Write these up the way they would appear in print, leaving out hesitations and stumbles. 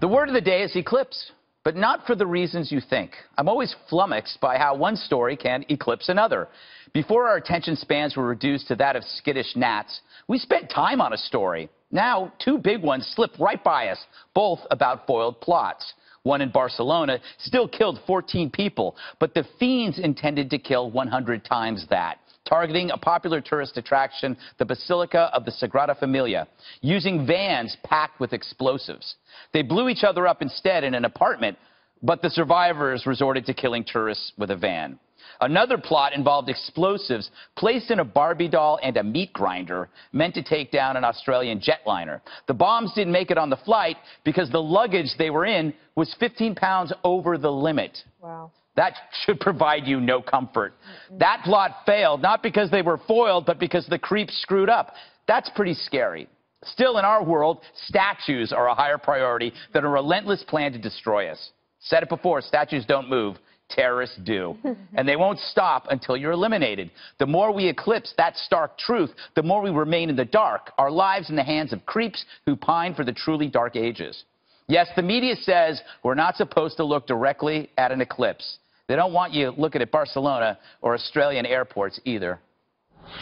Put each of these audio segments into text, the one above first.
The word of the day is eclipse, but not for the reasons you think. I'm always flummoxed by how one story can eclipse another. Before our attention spans were reduced to that of skittish gnats, we spent time on a story. Now, two big ones slip right by us, both about foiled plots. One in Barcelona still killed 14 people, but the fiends intended to kill 100 times that, targeting a popular tourist attraction, the Basilica of the Sagrada Familia, using vans packed with explosives. They blew each other up instead in an apartment, but the survivors resorted to killing tourists with a van. Another plot involved explosives placed in a Barbie doll and a meat grinder meant to take down an Australian jetliner. The bombs didn't make it on the flight because the luggage they were in was 15 pounds over the limit. Wow. That should provide you no comfort. That plot failed, not because they were foiled, but because the creeps screwed up. That's pretty scary. Still, in our world, statues are a higher priority than a relentless plan to destroy us. Said it before, statues don't move. Terrorists do. And they won't stop until you're eliminated. The more we eclipse that stark truth, the more we remain in the dark, our lives in the hands of creeps who pine for the truly dark ages. Yes, the media says we're not supposed to look directly at an eclipse. They don't want you looking at Barcelona or Australian airports either.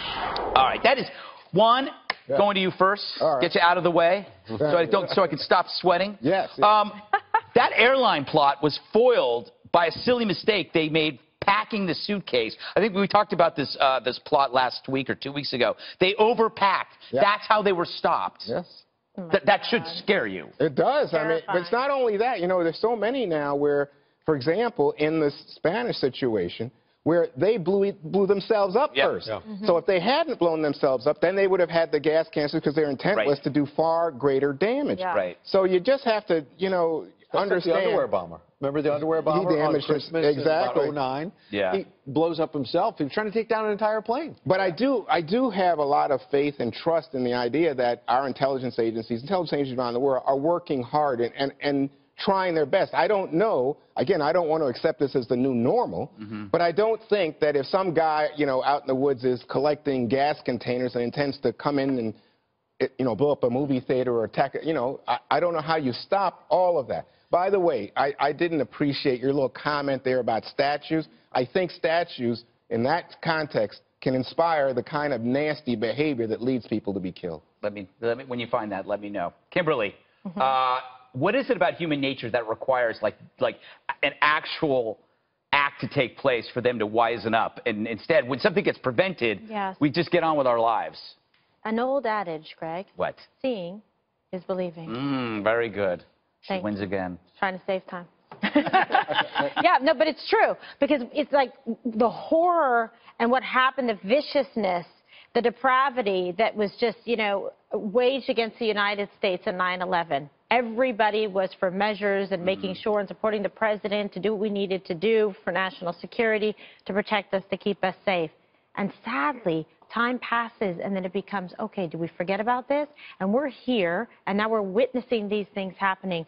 All right, that is Juan. Yeah. Going to you first. Right. Get you out of the way so I can stop sweating. Yes. That airline plot was foiled by a silly mistake they made packing the suitcase. I think we talked about this this plot last week or 2 weeks ago. They overpacked. Yeah. That's how they were stopped. Yes. That should scare you. It does. I mean, but it's not only that. You know, there's so many now where, for example, in this Spanish situation, where they blew themselves up first. Yeah. So if they hadn't blown themselves up, then they would have had the gas canisters because their intent was to do far greater damage. Yeah. Right. So you just have to, you know, understand. Like the underwear bomber. Remember the underwear bomber? He damaged on Christmas exactly. in about 2009? Yeah. He blows up himself. He was trying to take down an entire plane. But I do have a lot of faith and trust in the idea that our intelligence agencies around the world are working hard and trying their best. I don't know. Again, I don't want to accept this as the new normal, but I don't think that if some guy, you know, out in the woods is collecting gas containers and intends to come in and, you know, blow up a movie theater or attack, you know, I don't know how you stop all of that. By the way, I didn't appreciate your little comment there about statues. I think statues, in that context, can inspire the kind of nasty behavior that leads people to be killed. Let me when you find that, let me know. Kimberly, what is it about human nature that requires like an actual act to take place for them to wisen up? And instead, when something gets prevented, we just get on with our lives. An old adage, Greg. What? Seeing is believing. Very good. She wins again. Trying to save time. Yeah, no, but it's true. Because it's like the horror and what happened, the viciousness, the depravity that was just, you know, waged against the United States in 9/11. Everybody was for measures and making sure and supporting the president to do what we needed to do for national security, to protect us, to keep us safe. And sadly, time passes and then it becomes, okay, do we forget about this? And we're here, and now we're witnessing these things happening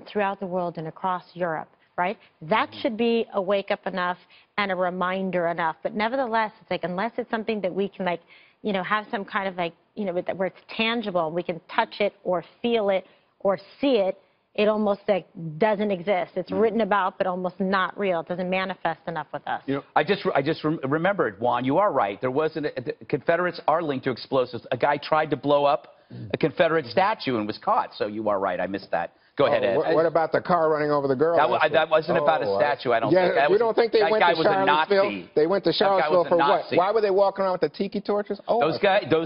throughout the world and across Europe, right? That should be a wake-up enough and a reminder enough. But nevertheless, it's like, unless it's something that we can, like, you know, have some kind of, like, you know, where it's tangible and we can touch it or feel it or see it, it almost like doesn't exist. It's written about, but almost not real. It doesn't manifest enough with us. You know, I just remembered, Juan, you are right. There was the Confederates are linked to explosives. A guy tried to blow up a Confederate statue and was caught. So you are right. I missed that. Go ahead, Ed. What about the car running over the girl? That wasn't about a statue, I don't think. We don't think they went to Charlottesville? They went to Charlottesville for what? Why were they walking around with the tiki torches? Those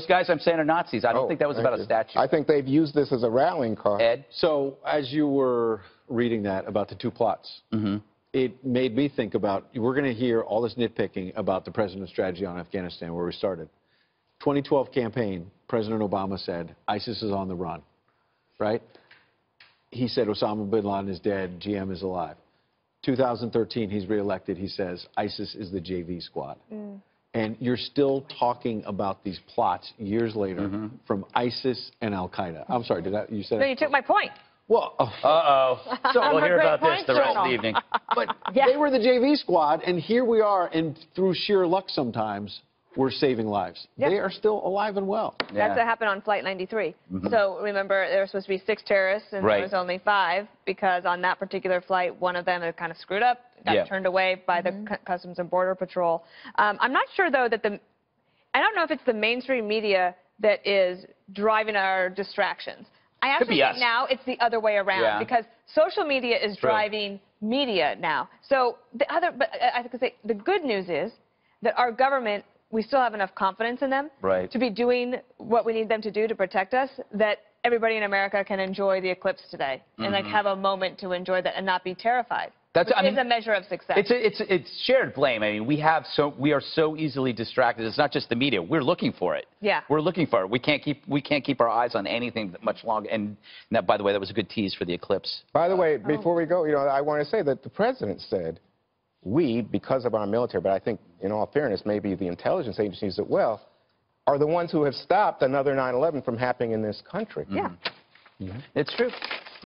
guys I'm saying are Nazis. I don't think that was about a statue. I think they've used this as a rallying cry. Ed? So as you were reading that about the two plots, it made me think about, we're going to hear all this nitpicking about the president's strategy on Afghanistan, where we started. 2012 campaign, President Obama said, ISIS is on the run, right? He said Osama bin Laden is dead, GM is alive. 2013, he's reelected. He says ISIS is the JV squad. And you're still talking about these plots years later from ISIS and Al-Qaeda. I'm sorry, you said No, you took my point. Well, So we'll hear about this the rest of the evening. But they were the JV squad, and here we are, and through sheer luck sometimes, were saving lives. Yeah. They are still alive and well. Yeah. That's what happened on Flight 93. So remember, there were supposed to be 6 terrorists, and Right. there was only 5, because on that particular flight, one of them had kind of screwed up, got turned away by the Customs and Border Patrol. I'm not sure, though, that I don't know if it's the mainstream media that is driving our distractions. I actually think now it's the other way around, because social media is driving media now. So but I could say the good news is that our government, we still have enough confidence in them to be doing what we need them to do to protect us, that everybody in America can enjoy the eclipse today and like have a moment to enjoy that and not be terrified. That's a measure of success. It's shared blame. I mean, we are so easily distracted. It's not just the media. We're looking for it. Yeah. We're looking for it. We can't keep our eyes on anything much longer. And that, by the way, that was a good tease for the eclipse. By the way, before we go, I want to say that the president said we, because of our military, but I think in all fairness, maybe the intelligence agencies as well, are the ones who have stopped another 9/11 from happening in this country. Yeah. It's true.